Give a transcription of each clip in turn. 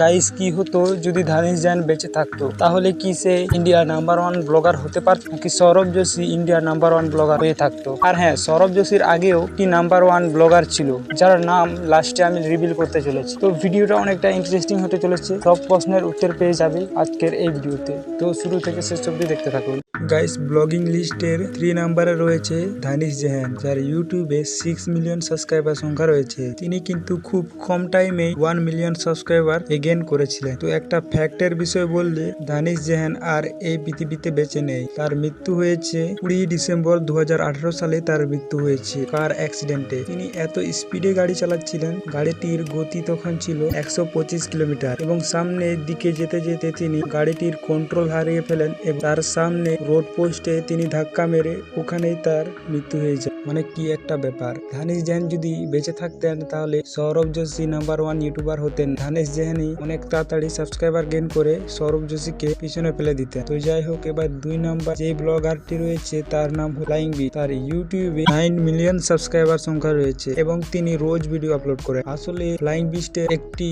Guys কি হতো যদি ধানিশ জায়ান বেঁচে থাকতো, তাহলে কি সে ইন্ডিয়ার নাম্বার 1 ব্লগার হতে পারতো, নাকি সৌরভ যোশী ইন্ডিয়ার নাম্বার 1 ব্লগার হয়ে থাকতো? আর হ্যাঁ, সৌরভ যোশীর আগেও কি নাম্বার 1 ব্লগার ছিল, যার নাম লাস্টে আমি রিভিল করতে চলেছি। তো ভিডিওটা অনেকটা ইন্টারেস্টিং হতে চলেছে, সব প্রশ্নের উত্তর পেয়ে যাবে আজকের এই ভিডিওতে। তো শুরু থেকে শেষ অবধি দেখতে থাকুন। গাইস, ব্লগিং লিস্টের 3 নম্বরে রয়েছে ধানিশ জায়ান, যার ইউটিউবে 6 মিলিয়ন সাবস্ক্রাইবার সংখ্যা রয়েছে। তিনি কিন্তু খুব কম টাইমে 1 মিলিয়ন সাবস্ক্রাইবার গেইন করেছিলেন। তো একটা ফ্যাক্টের বিষয় বললে, ধানিশ জায়ান আর এই পৃথিবীতে বেঁচে নেই। তার মৃত্যু হয়েছে 20 ডিসেম্বর 2018 সালে তার মৃত্যু হয়েছে কার অ্যাক্সিডেন্টে। তিনি এত স্পিডে গাড়ি চালাচ্ছিলেন, গাড়িটির গতি তখন ছিল 125 কিলোমিটার, এবং সামনের দিকে যেতে যেতে তিনি গাড়িটির কন্ট্রোল হারিয়ে ফেলেন এবং তার সামনে রোড পোস্টে তিনি ধাক্কা মেরে ওখানেই তার মৃত্যু হয়ে যায়। মানে কি একটা ব্যাপার। ধানিশ জায়ান যদি বেঁচে থাকতেন, তাহলে সৌরভ যোশী নাম্বার 1 ইউটিউবার হতেন। ধানিশ জায়ানই অনেক তাড়াতাড়ি সাবস্ক্রাইবার গেইন করে সৌরভ যোশীকে পিছনে ফেলে দিতেন। তো যাই হোক, এবার 2 নাম্বার যে ব্লগারটি রয়েছে তার নাম হল ফ্লাইং বি। তার ইউটিউবে 9 মিলিয়ন সাবস্ক্রাইবার সংখ্যা রয়েছে এবং তিনি রোজ ভিডিও আপলোড করেন। আসলে ফ্লাইং বিস্টের একটি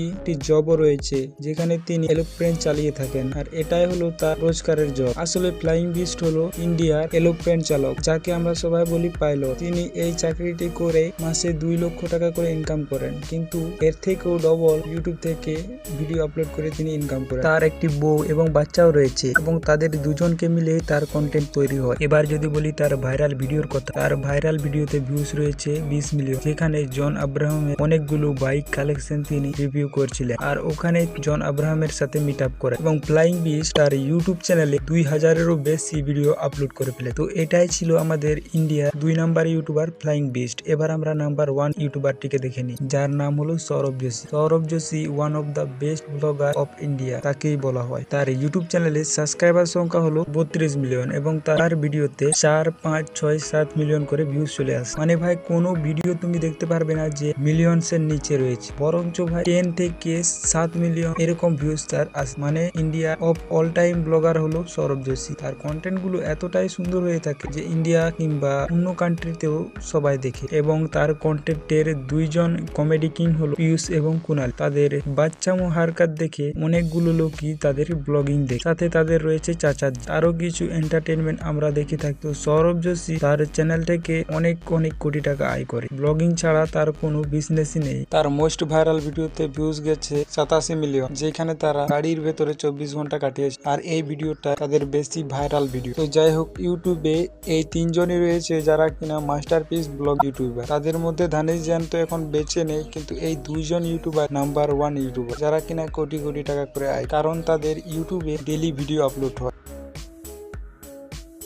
জবও রয়েছে, যেখানে তিনি এরোপ্লেন চালিয়ে থাকেন, আর এটাই হলো তার রোজগারের জব। আসলে ফ্লাইং বিস্ট হলো ইন্ডিয়ার এরোপ্লেন চালক, যাকে আমরা সবাই বলি পাইলট। তিনি এই চাকরিটি করে মাসে 2 লক্ষ টাকা করে ইনকাম করেন, কিন্তু এর থেকেও ডবল ইউটিউব থেকে ভিডিও আপলোড করে তিনি ইনকাম করেন। তার একটি বউ এবং বাচ্চাও রয়েছে, এবং তাদের দুজনকে মিলে তার কন্টেন্ট তৈরি হয়। এবার যদি বলি তার ভাইরাল ভিডিওর কথা, তার ভাইরাল ভিডিওতে ভিউজ রয়েছে 20 মিলিয়ন, যেখানে জন আব্রাহামের অনেকগুলো বাইক কালেকশন তিনি রিভিউ করছিলেন, আর ওখানে জন আব্রাহামের সাথে মিট আপ করে। এবং ফ্লাইং বিস্ট তার ইউটিউব চ্যানেলে 2000-এরও বেশি ভিডিও আপলোড করে ফেলে। তো এটাই ছিল আমাদের ইন্ডিয়ার 2 নাম্বার ইউটিউবার ফ্লাইং বিস্ট। এবার আমরা নাম্বার 1 ইউটিউবারটিকে দেখে নিই, যার নাম হলো Sourav Joshi. Sourav Joshi one of the best blogger of India তাকেই বলা হয়। তার ইউটিউব চ্যানেলে সাবস্ক্রাইবার সংখ্যা হলো 32 মিলিয়ন, এবং তার ভিডিওতে 4, 5, 6, 7 মিলিয়ন করে ভিউজ চলে আসে। মানে ভাই, কোনো ভিডিও তুমি দেখতে পারবে না যে মিলিয়নসের নিচে রয়েছে, বরঞ্চ ভাই 10 থেকে 7 মিলিয়ন এরকম ভিউজ তার আসে। মানে India of all time blogger হলো সৌরভ যোশী। তার কন্টেন্ট গুলো এতটাই সুন্দর হয়ে থাকে যে ইন্ডিয়া কিংবা অন্য কান্ট্রিতেও সবাই দেখে। এবং তার কন্টেন্টের 2 জন কমেডি কিং হলো পিয়ুষ এবং কুনাল। তাদের বাচ্চামো হারকাত দেখে অনেকগুলো লোকই তাদের ব্লগিং দেখে, সাথে তাদের রয়েছে চাচা। আরো কিছু এন্টারটেনমেন্ট আমরা দেখে থাকতো। সৌরভ যোশী তার চ্যানেল থেকে অনেক কোটি টাকা আয় করে। ব্লগিং ছাড়া তার কোনো বিজনেসই নেই। তার মোস্ট ভাইরাল ভিডিওতে ভিউজ গেছে 87 মিলিয়ন, যেখানে তারা গাড়ির ভেতরে 24 ঘন্টা কাটিয়েছে, আর এই ভিডিওটা তাদের বেশি ভাইরাল ভিডিও। তো যাই হোক, ইউটিউবে এই 3 জনই রয়েছে যারা কিনা মাস্টারপিস ব্লগ ইউটিউবার। তাদের মধ্যে ধানিশ জায়ান তো এখন বেঁচে নেই, কিন্তু এই 2 জন ইউটিউবার নাম্বার 1 ইউটিউবার, যারা কিনা কোটি টাকা করে আয়, কারণ তাদের ইউটিউবে ডেইলি ভিডিও আপলোড হয়।